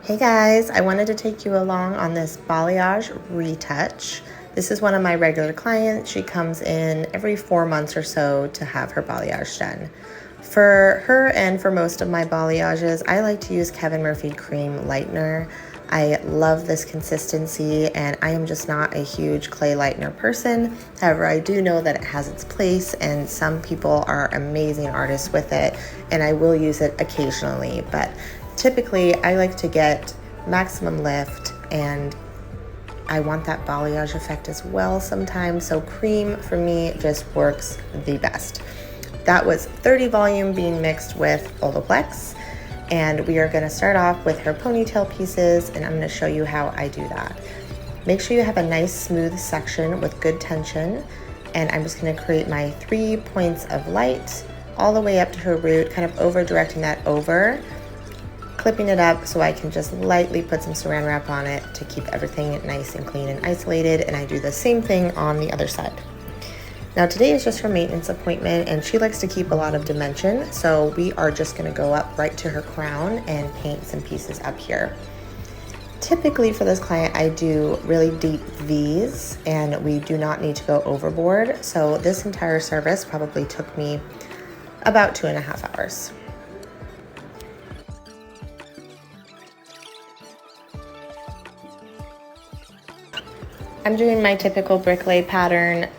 Hey guys, I wanted to take you along on this Balayage retouch. This is one of my regular clients. She comes in every 4 months or so to have her balayage done. For her and for most of my balayages, I like to use Kevin Murphy Cream Lightener. I love this consistency and I am just not a huge clay lightener person. However, I do know that it has its place and some people are amazing artists with it, and I will use it occasionally, but typically I like to get maximum lift and I want that balayage effect as well sometimes, so cream for me just works the best. That was 30 volume being mixed with Olaplex, and we are going to start off with her ponytail pieces, and I'm going to show you how I do that. Make sure you have a nice smooth section with good tension, and I'm just going to create my 3 points of light all the way up to her root, kind of over directing that over, clipping it up so I can just lightly put some saran wrap on it to keep everything nice and clean and isolated, and I do the same thing on the other side. Now today is just her maintenance appointment and she likes to keep a lot of dimension, so we are just going to go up right to her crown and paint some pieces up here. Typically for this client I do really deep V's and we do not need to go overboard, so this entire service probably took me about 2.5 hours. I'm doing my typical brick lay pattern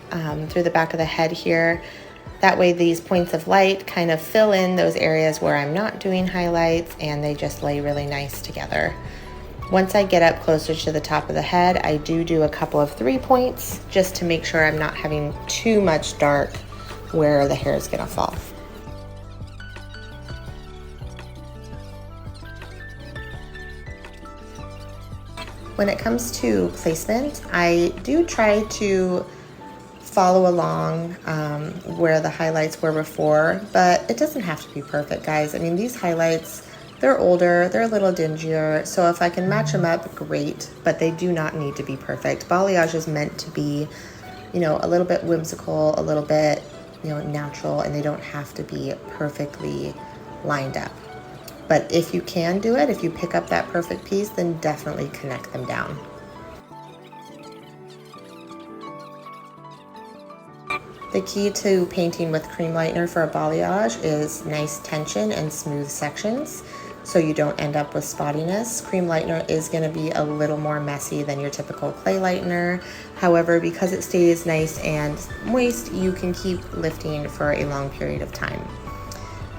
through the back of the head here. That way these points of light kind of fill in those areas where I'm not doing highlights and they just lay really nice together. Once I get up closer to the top of the head, I do a couple of 3 points just to make sure I'm not having too much dark where the hair is gonna fall. When it comes to placement, I do try to follow along where the highlights were before, but it doesn't have to be perfect, guys. I mean, these highlights, they're older, they're a little dingier, so if I can match them up, great, but they do not need to be perfect. Balayage is meant to be, you know, a little bit whimsical, a little bit, you know, natural, and they don't have to be perfectly lined up. But if you can do it, if you pick up that perfect piece, then definitely connect them down. The key to painting with cream lightener for a balayage is nice tension and smooth sections so you don't end up with spottiness. Cream lightener is going to be a little more messy than your typical clay lightener. However, because it stays nice and moist, you can keep lifting for a long period of time.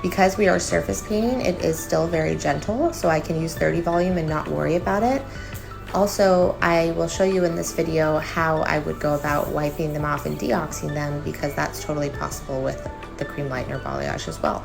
Because we are surface painting, it is still very gentle, so I can use 30 volume and not worry about it. Also, I will show you in this video how I would go about wiping them off and deoxing them, because that's totally possible with the cream lightener balayage as well.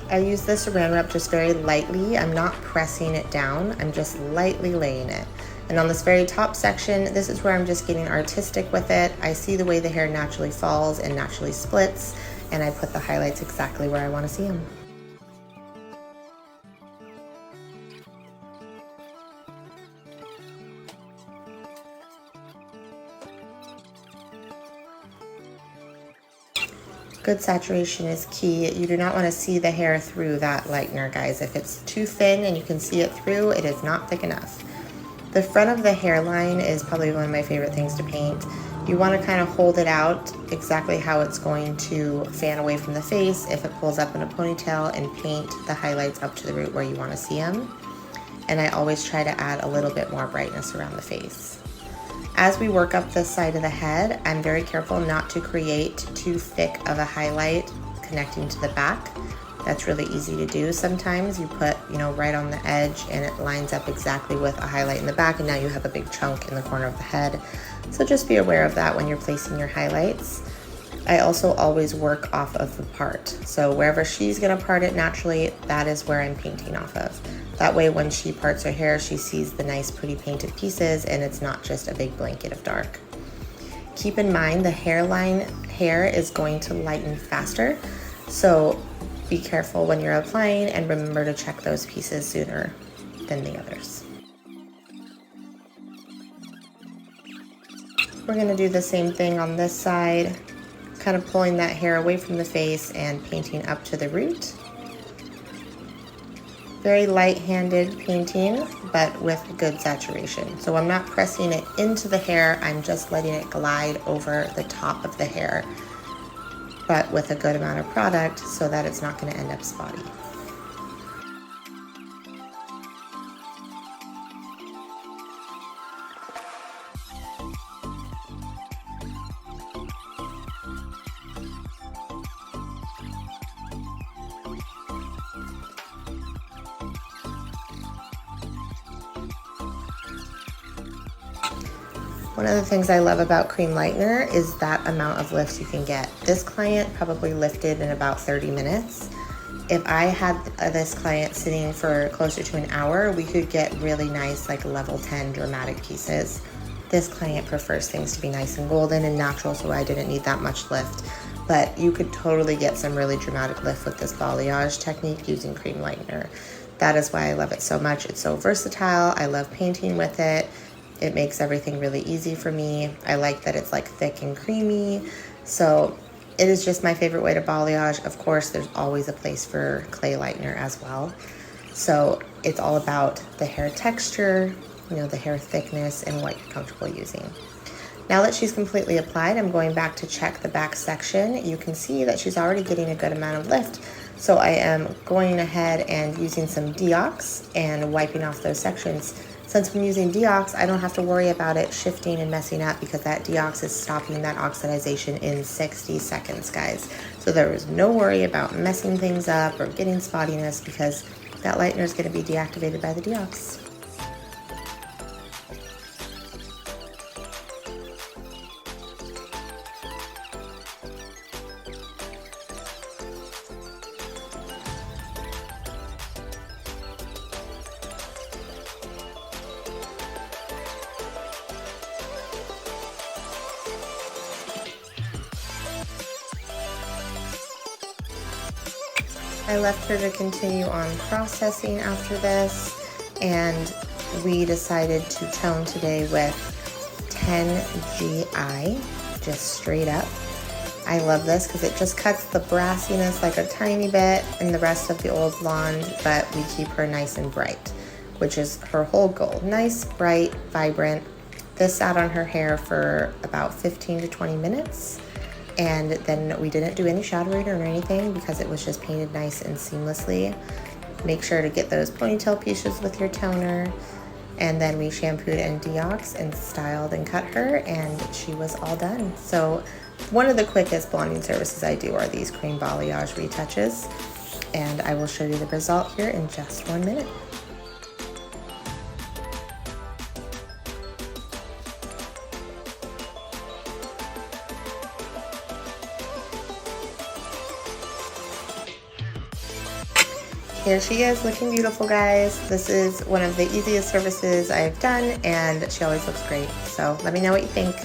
I use this saran wrap just very lightly. I'm not pressing it down, I'm just lightly laying it. And on this very top section, this is where I'm just getting artistic with it. I see the way the hair naturally falls and naturally splits, and I put the highlights exactly where I want to see them. Good saturation is key. You do not want to see the hair through that lightener, guys. If it's too thin and you can see it through, it is not thick enough. The front of the hairline is probably one of my favorite things to paint. You want to kind of hold it out exactly how it's going to fan away from the face if it pulls up in a ponytail, and paint the highlights up to the root where you want to see them. And I always try to add a little bit more brightness around the face. As we work up this side of the head, I'm very careful not to create too thick of a highlight connecting to the back. That's really easy to do. Sometimes you put, you know, right on the edge and it lines up exactly with a highlight in the back, and now you have a big chunk in the corner of the head. So just be aware of that when you're placing your highlights. I also always work off of the part. So wherever she's gonna part it naturally, that is where I'm painting off of. That way when she parts her hair, she sees the nice pretty painted pieces and it's not just a big blanket of dark. Keep in mind the hairline hair is going to lighten faster, so be careful when you're applying and remember to check those pieces sooner than the others. We're going to do the same thing on this side, kind of pulling that hair away from the face and painting up to the root. Very light-handed painting, but with good saturation. So I'm not pressing it into the hair, I'm just letting it glide over the top of the hair, but with a good amount of product so that it's not going to end up spotty. One of the things I love about cream lightener is that amount of lift you can get. This client probably lifted in about 30 minutes. If I had this client sitting for closer to an hour, we could get really nice, like level 10 dramatic pieces. This client prefers things to be nice and golden and natural, so I didn't need that much lift. But you could totally get some really dramatic lift with this balayage technique using cream lightener. That is why I love it so much. It's so versatile. I love painting with it. It makes everything really easy for me. I like that it's like thick and creamy. So it is just my favorite way to balayage. Of course, there's always a place for clay lightener as well. So it's all about the hair texture, you know, the hair thickness and what you're comfortable using. Now that she's completely applied, I'm going back to check the back section. You can see that she's already getting a good amount of lift. So I am going ahead and using some Deox and wiping off those sections. Since I'm using Deox, I don't have to worry about it shifting and messing up because that Deox is stopping that oxidization in 60 seconds, guys. So there is no worry about messing things up or getting spottiness because that lightener is going to be deactivated by the Deox. I left her to continue on processing after this, and we decided to tone today with 10 GI, just straight up. I love this because it just cuts the brassiness like a tiny bit in the rest of the old blonde, but we keep her nice and bright, which is her whole goal. Nice, bright, vibrant. This sat on her hair for about 15 to 20 minutes. And then we didn't do any shadowing or anything because it was just painted nice and seamlessly. Make sure to get those ponytail pieces with your toner. And then we shampooed and Deox and styled and cut her, and she was all done. So one of the quickest blonding services I do are these cream balayage retouches. And I will show you the result here in just 1 minute. Here she is, looking beautiful, guys. This is one of the easiest services I've done, and she always looks great. So let me know what you think.